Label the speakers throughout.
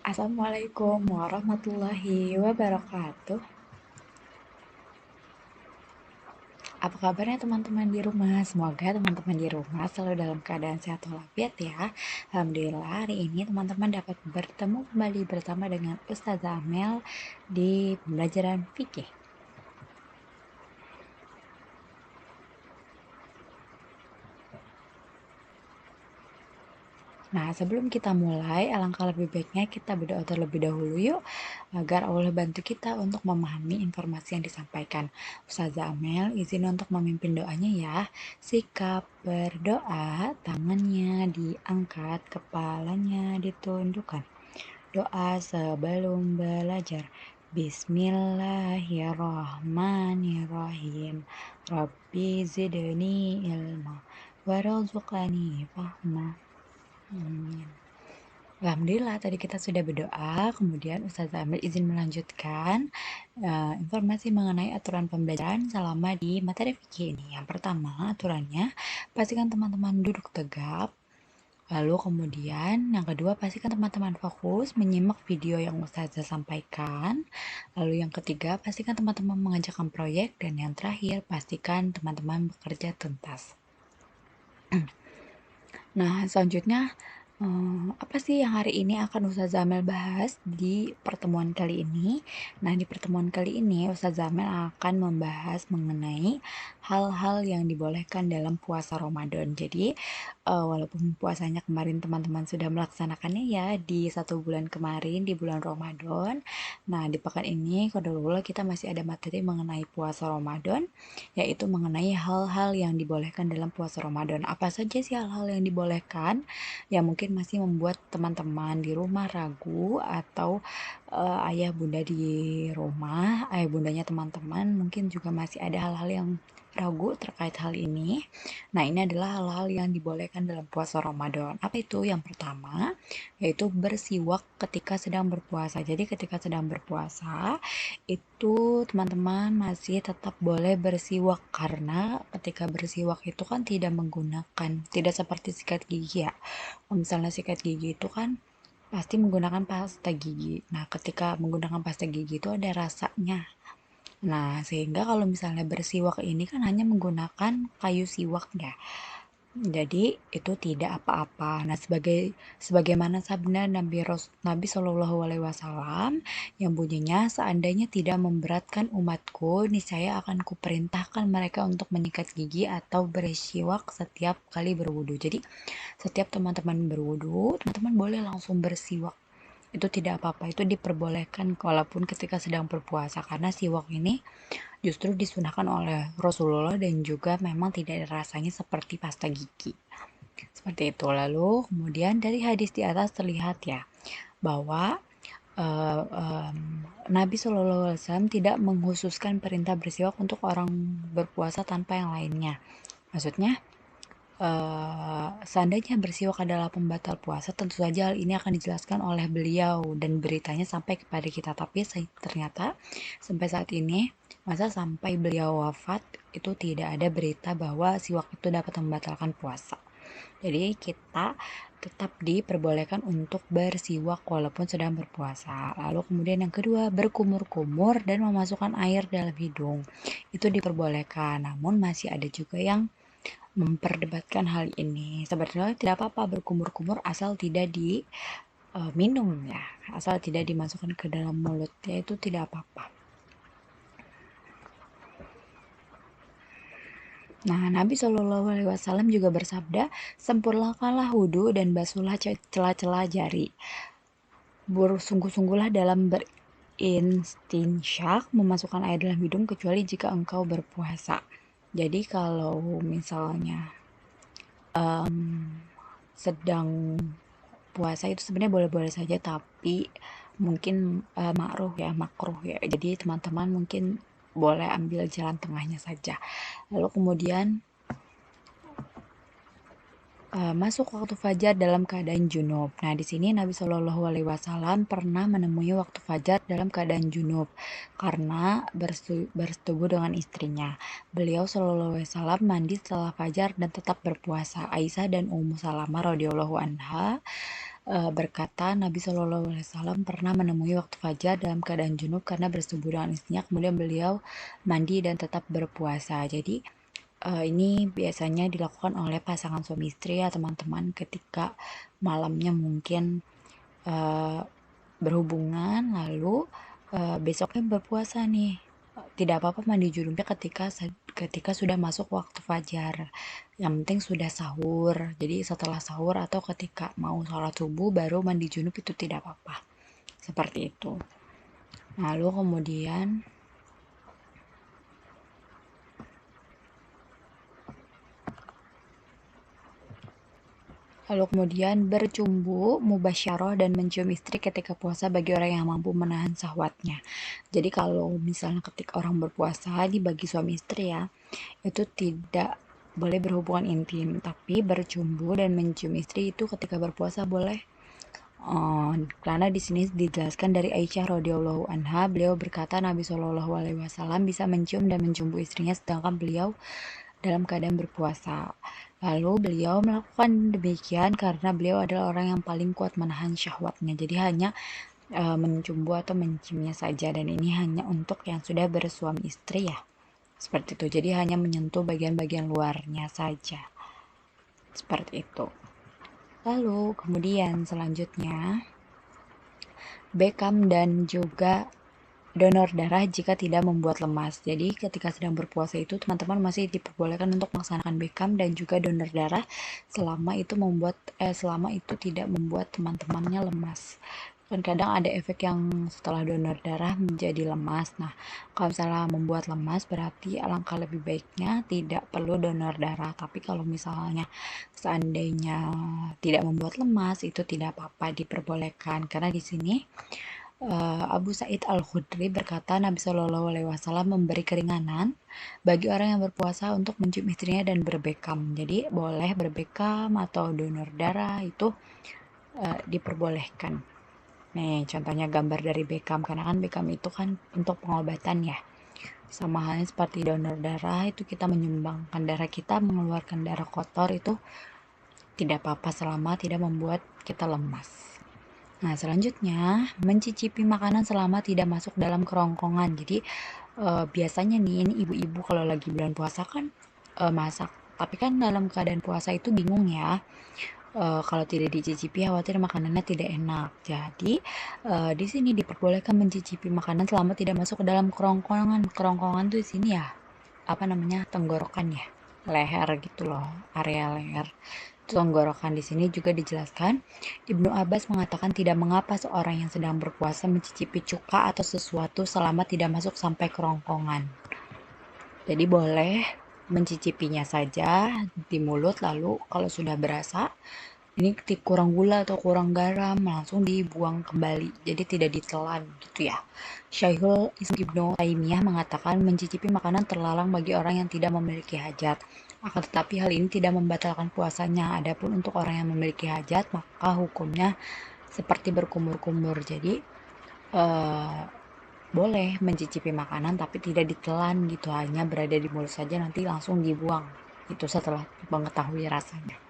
Speaker 1: Assalamualaikum warahmatullahi wabarakatuh. Apa kabarnya teman-teman di rumah? Semoga teman-teman di rumah selalu dalam keadaan sehat walafiat ya. Alhamdulillah hari ini teman-teman dapat bertemu kembali bersama dengan Ustazah Amel di pembelajaran fikih. Nah, sebelum kita mulai, alangkah lebih baiknya kita berdoa terlebih dahulu yuk, agar Allah bantu kita untuk memahami informasi yang disampaikan. Ustazah Amel izin untuk memimpin doanya ya. Sikap berdoa, tangannya diangkat, kepalanya ditundukkan. Doa sebelum belajar. Bismillahirrahmanirrahim. Rabbi zidni ilma warzuqani fahma. Amin. Alhamdulillah tadi kita sudah berdoa, kemudian Ustazah Amel izin melanjutkan informasi mengenai aturan pembelajaran selama di materi fikih ini. Yang pertama, aturannya pastikan teman-teman duduk tegap. Lalu kemudian yang kedua, pastikan teman-teman fokus menyimak video yang Ustazah sampaikan. Lalu yang ketiga, pastikan teman-teman mengerjakan proyek. Dan yang terakhir, pastikan teman-teman bekerja tuntas. Nah, selanjutnya apa sih yang hari ini akan Ustazah Amel bahas di pertemuan kali ini? Nah, di pertemuan kali ini Ustazah Amel akan membahas mengenai hal-hal yang dibolehkan dalam puasa Ramadan. Jadi, walaupun puasanya kemarin teman-teman sudah melaksanakannya ya di 1 bulan kemarin di bulan Ramadan. Nah, di pekan ini qadarullah kita masih ada materi mengenai puasa Ramadan, yaitu mengenai hal-hal yang dibolehkan dalam puasa Ramadan. Apa saja sih hal-hal yang dibolehkan? Ya mungkin masih membuat teman-teman di rumah ragu atau ayah bunda di rumah, ayah bundanya teman-teman mungkin juga masih ada hal-hal yang ragu terkait hal ini. Nah, ini adalah hal-hal yang dibolehkan dalam puasa Ramadan. Apa itu? Yang pertama, yaitu bersiwak ketika sedang berpuasa. Jadi ketika sedang berpuasa, itu teman-teman masih tetap boleh bersiwak karena ketika bersiwak itu kan tidak seperti sikat gigi ya. Kalau misalnya sikat gigi itu kan pasti menggunakan pasta gigi. Nah, ketika menggunakan pasta gigi itu ada rasanya. Nah, sehingga kalau misalnya bersiwak ini kan hanya menggunakan kayu siwak ya. Jadi itu tidak apa-apa. Nah, sebagaimana sabda Nabi Shallallahu Alaihi Wasallam yang bunyinya, seandainya tidak memberatkan umatku, niscaya akan kuperintahkan mereka untuk menyikat gigi atau bersiwak setiap kali berwudu. Jadi setiap teman-teman berwudu, teman-teman boleh langsung bersiwak. Itu tidak apa-apa, itu diperbolehkan walaupun ketika sedang berpuasa karena siwak ini justru disunahkan oleh Rasulullah dan juga memang tidak ada rasanya seperti pasta gigi. Seperti itu. Lalu kemudian dari hadis di atas terlihat ya bahwa uh, um, Nabi Shallallahu Alaihi Wasallam tidak menghususkan perintah bersiwak untuk orang berpuasa tanpa yang lainnya. Maksudnya seandainya bersiwak adalah pembatal puasa, tentu saja hal ini akan dijelaskan oleh beliau dan beritanya sampai kepada kita. Tapi ternyata sampai saat ini, masa sampai beliau wafat, itu tidak ada berita bahwa siwak itu dapat membatalkan puasa. Jadi kita tetap diperbolehkan untuk bersiwak walaupun sedang berpuasa. Lalu kemudian yang kedua, berkumur-kumur dan memasukkan air dalam hidung. Itu diperbolehkan, namun masih ada juga yang memperdebatkan hal ini. Sebenarnya tidak apa-apa berkumur-kumur asal tidak diminum ya, asal tidak dimasukkan ke dalam mulut ya, itu tidak apa-apa. Nah, Nabi Shallallahu Alaihi Wasallam juga bersabda, sempurnakanlah wudhu dan basuhlah celah-celah jari. Bersungguh-sungguhlah dalam beristinsyak, memasukkan air dalam hidung kecuali jika engkau berpuasa. Jadi kalau misalnya sedang puasa itu sebenarnya boleh-boleh saja, tapi mungkin makruh ya. Jadi teman-teman mungkin boleh ambil jalan tengahnya saja. Lalu kemudian masuk waktu fajar dalam keadaan junub. Nah, di sini Nabi Shallallahu Alaihi Wasallam pernah menemui waktu fajar dalam keadaan junub karena bersetubuh dengan istrinya. Beliau Shallallahu Alaihi Wasallam mandi setelah fajar dan tetap berpuasa. Aisyah dan Ummu Salamah radhiyallahu anha berkata Nabi Shallallahu Alaihi Wasallam pernah menemui waktu fajar dalam keadaan junub karena bersetubuh dengan istrinya, kemudian beliau mandi dan tetap berpuasa. Jadi ini biasanya dilakukan oleh pasangan suami istri ya teman-teman, ketika malamnya mungkin uh, berhubungan lalu besoknya berpuasa nih. Tidak apa-apa mandi junubnya ketika sudah masuk waktu fajar. Yang penting sudah sahur. Jadi setelah sahur atau ketika mau sholat subuh baru mandi junub itu tidak apa-apa. Seperti itu. Lalu kemudian bercumbu, mubasyarah dan mencium istri ketika puasa bagi orang yang mampu menahan syahwatnya. Jadi kalau misalnya ketika orang berpuasa, bagi suami istri ya, itu tidak boleh berhubungan intim, tapi bercumbu dan mencium istri itu ketika berpuasa boleh. Karena di sini dijelaskan dari Aisyah radhiyallahu anha, beliau berkata Nabi Shallallahu Alaihi Wasallam bisa mencium dan mencumbu istrinya sedangkan beliau dalam keadaan berpuasa. Lalu beliau melakukan demikian karena beliau adalah orang yang paling kuat menahan syahwatnya. Jadi hanya mencumbu atau menciumnya saja, dan ini hanya untuk yang sudah bersuami istri ya. Seperti itu. Jadi hanya menyentuh bagian-bagian luarnya saja. Seperti itu. Lalu kemudian selanjutnya bekam dan juga donor darah jika tidak membuat lemas. Jadi ketika sedang berpuasa itu teman-teman masih diperbolehkan untuk melaksanakan bekam dan juga donor darah selama itu tidak membuat teman-temannya lemas. Dan kadang ada efek yang setelah donor darah menjadi lemas. Nah, kalau misalnya membuat lemas berarti alangkah lebih baiknya tidak perlu donor darah. Tapi kalau misalnya seandainya tidak membuat lemas itu tidak apa-apa, diperbolehkan karena di sini Abu Sa'id Al-Khudri berkata Nabi Shallallahu Alaihi Wasallam memberi keringanan bagi orang yang berpuasa untuk mencium istrinya dan berbekam. Jadi boleh berbekam atau donor darah itu diperbolehkan. Nih contohnya gambar dari bekam, karena kan bekam itu kan untuk pengobatan ya. Sama halnya seperti donor darah, itu kita menyumbangkan darah kita, mengeluarkan darah kotor itu tidak apa-apa selama tidak membuat kita lemas. Nah, selanjutnya mencicipi makanan selama tidak masuk dalam kerongkongan. Jadi biasanya nih ini ibu-ibu kalau lagi bulan puasa kan masak, tapi kan dalam keadaan puasa itu bingung ya. Kalau tidak dicicipi khawatir makanannya tidak enak. Jadi di sini diperbolehkan mencicipi makanan selama tidak masuk ke dalam kerongkongan. Kerongkongan tuh di sini ya apa namanya, tenggorokan ya, leher gitu loh, area leher. Tenggorokan di sini juga dijelaskan. Ibnu Abbas mengatakan tidak mengapa seorang yang sedang berpuasa mencicipi cuka atau sesuatu selama tidak masuk sampai kerongkongan. Jadi boleh mencicipinya saja di mulut, lalu kalau sudah berasa ini kurang gula atau kurang garam langsung dibuang kembali, jadi tidak ditelan gitu ya. Syekhul Islam Ibnu Taimiyah mengatakan mencicipi makanan terlarang bagi orang yang tidak memiliki hajat, akan tetapi hal ini tidak membatalkan puasanya. Adapun untuk orang yang memiliki hajat maka hukumnya seperti berkumur-kumur. Jadi eh, boleh mencicipi makanan tapi tidak ditelan gitu, hanya berada di mulut saja nanti langsung dibuang itu setelah mengetahui rasanya.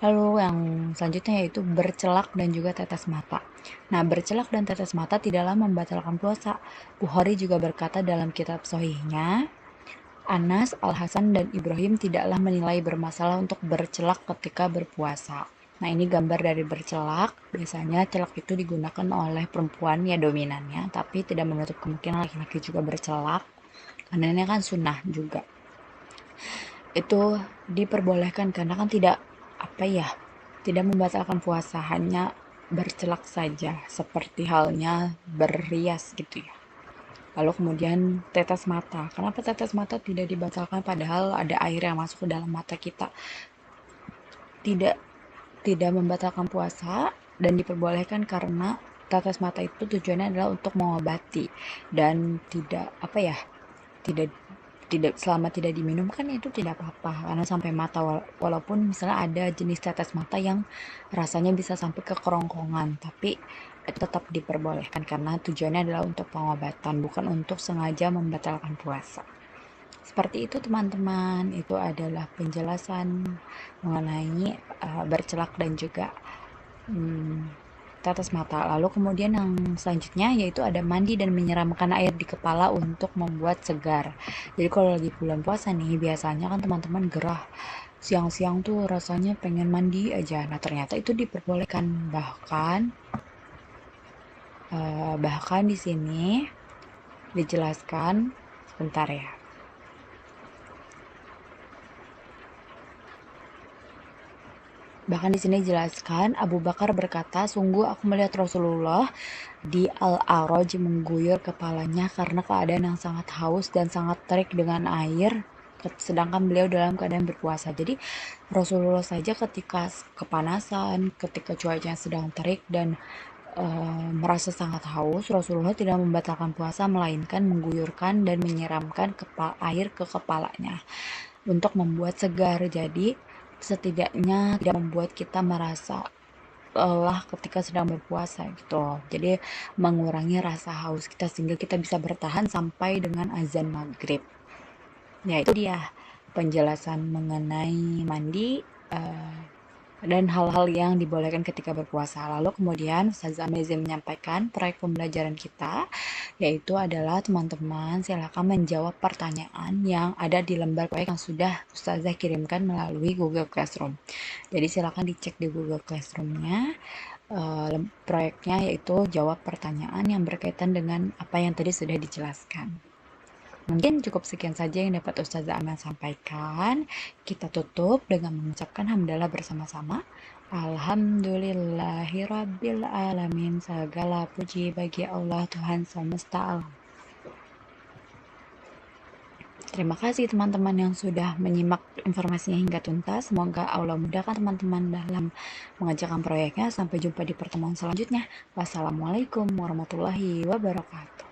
Speaker 1: Lalu yang selanjutnya yaitu bercelak dan juga tetes mata. Nah, bercelak dan tetes mata tidaklah membatalkan puasa. Bukhari juga berkata dalam kitab Sahihnya, Anas, Al-Hasan, dan Ibrahim tidaklah menilai bermasalah untuk bercelak ketika berpuasa. Nah, ini gambar dari bercelak. Biasanya celak itu digunakan oleh perempuan ya dominannya, tapi tidak menutup kemungkinan laki-laki juga bercelak. Karena ini kan sunnah juga. Itu diperbolehkan karena kan tidak apa ya, tidak membatalkan puasa, hanya bercelak saja seperti halnya berrias gitu ya. Lalu kemudian tetes mata. Kenapa tetes mata tidak dibatalkan padahal ada air yang masuk ke dalam mata kita? Tidak tidak membatalkan puasa dan diperbolehkan karena tetes mata itu tujuannya adalah untuk mengobati dan tidak apa ya, tidak tidak selama tidak diminum kan itu tidak apa-apa karena sampai mata, walaupun misalnya ada jenis tetes mata yang rasanya bisa sampai ke kerongkongan, tapi tetap diperbolehkan karena tujuannya adalah untuk pengobatan, bukan untuk sengaja membatalkan puasa. Seperti itu teman-teman, itu adalah penjelasan mengenai bercelak dan juga tetes mata. Lalu kemudian yang selanjutnya yaitu ada mandi dan menyiramkan air di kepala untuk membuat segar. Jadi kalau lagi bulan puasa nih, biasanya kan teman-teman gerah. Siang-siang tuh rasanya pengen mandi aja. Nah, ternyata itu diperbolehkan. Bahkan di sini dijelaskan, sebentar ya. Bahkan di sini dijelaskan, Abu Bakar berkata, sungguh aku melihat Rasulullah di Al-Aroj mengguyur kepalanya karena keadaan yang sangat haus dan sangat terik dengan air, sedangkan beliau dalam keadaan berpuasa. Jadi Rasulullah saja ketika kepanasan, ketika cuacanya sedang terik dan merasa sangat haus, Rasulullah tidak membatalkan puasa melainkan mengguyurkan dan menyiramkan air ke kepalanya untuk membuat segar. Jadi setidaknya tidak membuat kita merasa lelah ketika sedang berpuasa gitu. Jadi mengurangi rasa haus kita sehingga kita bisa bertahan sampai dengan azan maghrib. Ya itu dia penjelasan mengenai mandi dan hal-hal yang dibolehkan ketika berpuasa. Lalu kemudian Ustazah Mezia menyampaikan proyek pembelajaran kita, yaitu adalah teman-teman silakan menjawab pertanyaan yang ada di lembar proyek yang sudah Ustazah kirimkan melalui Google Classroom. Jadi silakan dicek di Google Classroom-nya proyeknya, yaitu jawab pertanyaan yang berkaitan dengan apa yang tadi sudah dijelaskan. Mungkin cukup sekian saja yang dapat Ustazah Amel sampaikan. Kita tutup dengan mengucapkan hamdalah bersama-sama. Alhamdulillahirabbil alamin. Segala puji bagi Allah Tuhan semesta alam. Terima kasih teman-teman yang sudah menyimak informasinya hingga tuntas. Semoga Allah mudahkan teman-teman dalam mengerjakan proyeknya. Sampai jumpa di pertemuan selanjutnya. Wassalamualaikum warahmatullahi wabarakatuh.